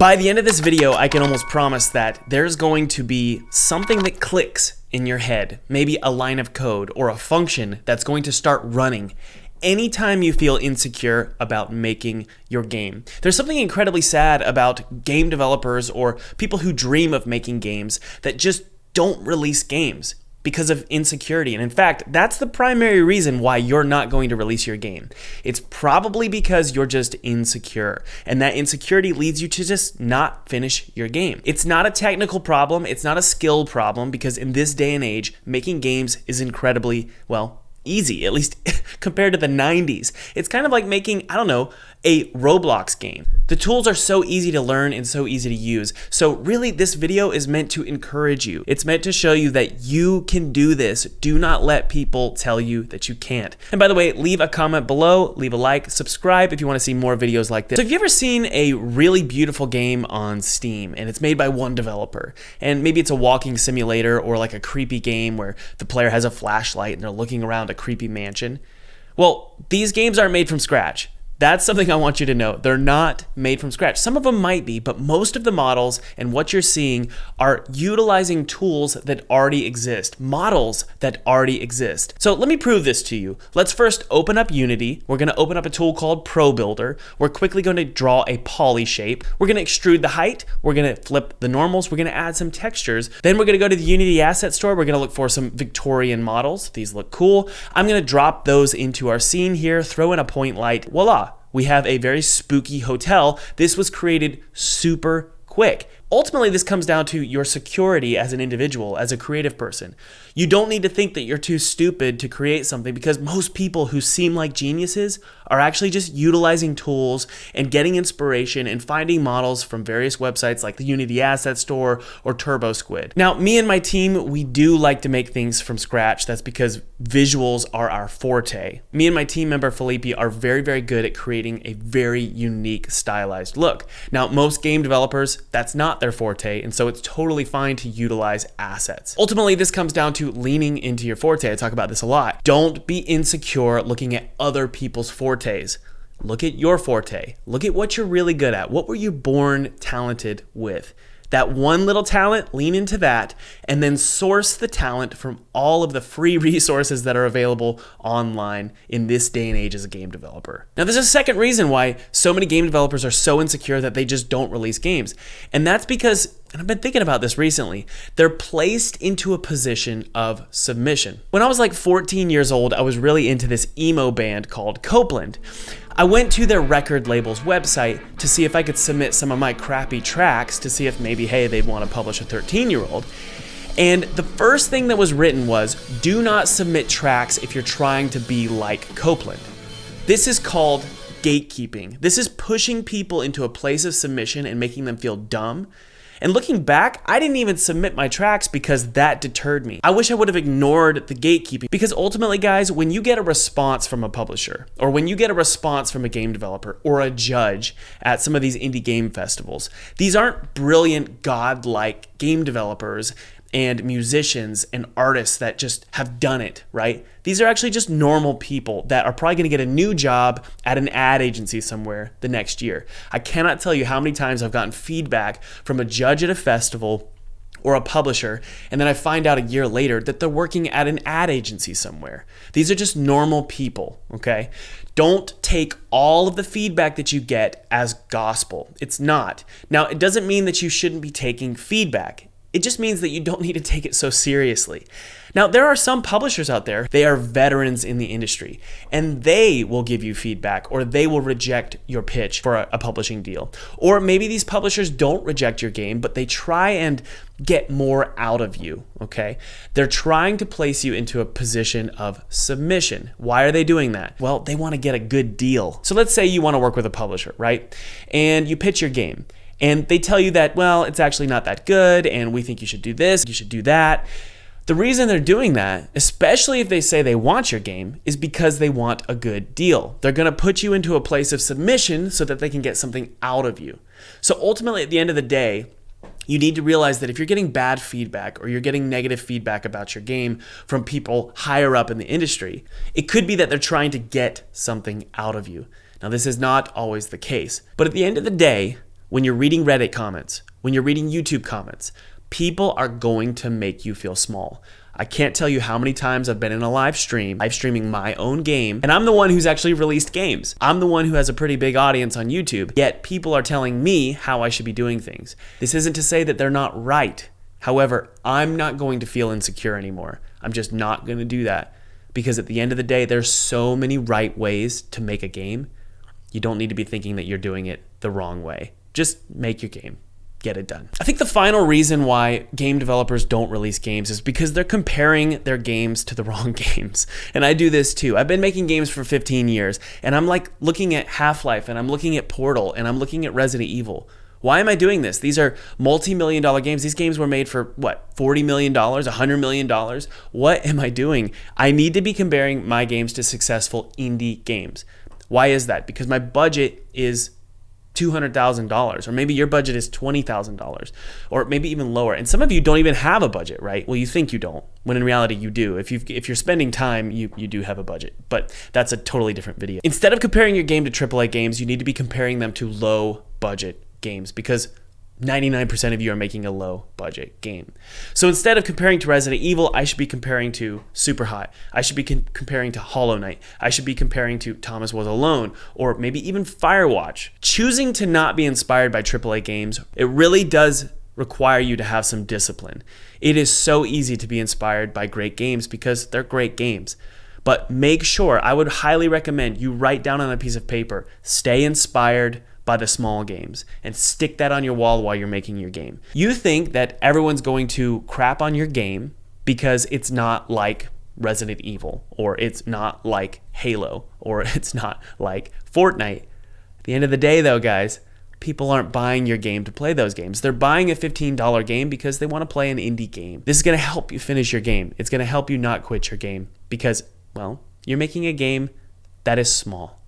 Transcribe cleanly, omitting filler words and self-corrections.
By the end of this video, I can almost promise that there's going to be something that clicks in your head, maybe a line of code or a function that's going to start running anytime you feel insecure about making your game. There's something incredibly sad about game developers or people who dream of making games that just don't release games because of insecurity. And in fact, that's the primary reason why you're not going to release your game. It's probably because you're just insecure, and that insecurity leads you to just not finish your game. It's not a technical problem, it's not a skill problem, because in this day and age, making games is incredibly, easy, at least compared to the 90s. It's kind of like making, a Roblox game. The tools are so easy to learn and so easy to use. So really, this video is meant to encourage you. It's meant to show you that you can do this. Do not let people tell you that you can't. And by the way, leave a comment below, leave a like, subscribe if you want to see more videos like this. So have you ever seen a really beautiful game on Steam and it's made by one developer? And maybe it's a walking simulator or like a creepy game where the player has a flashlight and they're looking around a creepy mansion. Well, these games aren't made from scratch. That's something I want you to know. They're not made from scratch. Some of them might be, but most of the models and what you're seeing are utilizing tools that already exist, models that already exist. So let me prove this to you. Let's first open up Unity. We're gonna open up a tool called Pro Builder. We're quickly gonna draw a poly shape. We're gonna extrude the height. We're gonna flip the normals. We're gonna add some textures. Then we're gonna go to the Unity Asset Store. We're gonna look for some Victorian models. These look cool. I'm gonna drop those into our scene here, throw in a point light, voila. We have a very spooky hotel. This was created super quick. Ultimately, this comes down to your security as an individual, as a creative person. You don't need to think that you're too stupid to create something, because most people who seem like geniuses are actually just utilizing tools and getting inspiration and finding models from various websites like the Unity Asset Store or TurboSquid. Now, me and my team, we do like to make things from scratch. That's because visuals are our forte. Me and my team member Felipe are very, very good at creating a very unique stylized look. Now, most game developers, that's not their forte, and so it's totally fine to utilize assets. Ultimately, this comes down to leaning into your forte. I talk about this a lot. Don't be insecure looking at other people's fortes. Look at your forte. Look at what you're really good at. What were you born talented with? That one little talent, lean into that, and then source the talent from all of the free resources that are available online in this day and age as a game developer. Now, there's a second reason why so many game developers are so insecure that they just don't release games. And that's because, and I've been thinking about this recently, they're placed into a position of submission. When I was like 14 years old, I was really into this emo band called Copeland. I went to their record label's website to see if I could submit some of my crappy tracks to see if maybe, hey, they'd want to publish a 13-year-old. And the first thing that was written was, do not submit tracks if you're trying to be like Copeland. This is called gatekeeping. This is pushing people into a place of submission and making them feel dumb. And looking back, I didn't even submit my tracks because that deterred me. I wish I would have ignored the gatekeeping, because ultimately, guys, when you get a response from a publisher, or when you get a response from a game developer or a judge at some of these indie game festivals, these aren't brilliant, godlike game developers and musicians and artists that just have done it, right? These are actually just normal people that are probably gonna get a new job at an ad agency somewhere the next year. I cannot tell you how many times I've gotten feedback from a judge at a festival or a publisher, and then I find out a year later that they're working at an ad agency somewhere. These are just normal people, okay? Don't take all of the feedback that you get as gospel. It's not. Now, it doesn't mean that you shouldn't be taking feedback. It just means that you don't need to take it so seriously. Now, there are some publishers out there, they are veterans in the industry, and they will give you feedback, or they will reject your pitch for a publishing deal. Or maybe these publishers don't reject your game, but they try and get more out of you, okay? They're trying to place you into a position of submission. Why are they doing that? Well, they want to get a good deal. So let's say you want to work with a publisher, right? And you pitch your game. And they tell you that, well, it's actually not that good, and we think you should do this, you should do that. The reason they're doing that, especially if they say they want your game, is because they want a good deal. They're going to put you into a place of submission so that they can get something out of you. So ultimately, at the end of the day, you need to realize that if you're getting bad feedback or you're getting negative feedback about your game from people higher up in the industry, it could be that they're trying to get something out of you. Now, this is not always the case, but at the end of the day, when you're reading Reddit comments, when you're reading YouTube comments, people are going to make you feel small. I can't tell you how many times I've been in a live streaming my own game, and I'm the one who's actually released games. I'm the one who has a pretty big audience on YouTube, yet people are telling me how I should be doing things. This isn't to say that they're not right. However, I'm not going to feel insecure anymore. I'm just not going to do that, because at the end of the day, there's so many right ways to make a game. You don't need to be thinking that you're doing it the wrong way. Just make your game. Get it done. I think the final reason why game developers don't release games is because they're comparing their games to the wrong games. And I do this too. I've been making games for 15 years, and I'm like looking at Half-Life, and I'm looking at Portal, and I'm looking at Resident Evil. Why am I doing this? These are multi-million-dollar games. These games were made for what, $40 million, $100 million? What am I doing? I need to be comparing my games to successful indie games. Why is that? Because my budget is $200,000, or maybe your budget is $20,000, or maybe even lower. And some of you don't even have a budget, right? Well, you think you don't, when in reality you do. If you're spending time, you do have a budget, but that's a totally different video. Instead of comparing your game to AAA games, you need to be comparing them to low budget games, because 99% of you are making a low budget game. So instead of comparing to Resident Evil, I should be comparing to Superhot. I should be comparing to Hollow Knight. I should be comparing to Thomas Was Alone, or maybe even Firewatch. Choosing to not be inspired by AAA games, it really does require you to have some discipline. It is so easy to be inspired by great games because they're great games. But make sure, I would highly recommend you write down on a piece of paper, stay inspired by the small games, and stick that on your wall while you're making your game. You think that everyone's going to crap on your game because it's not like Resident Evil, or it's not like Halo, or it's not like Fortnite. At the end of the day though, guys, people aren't buying your game to play those games. They're buying a $15 game because they want to play an indie game. This is going to help you finish your game. It's going to help you not quit your game because, well, you're making a game that is small.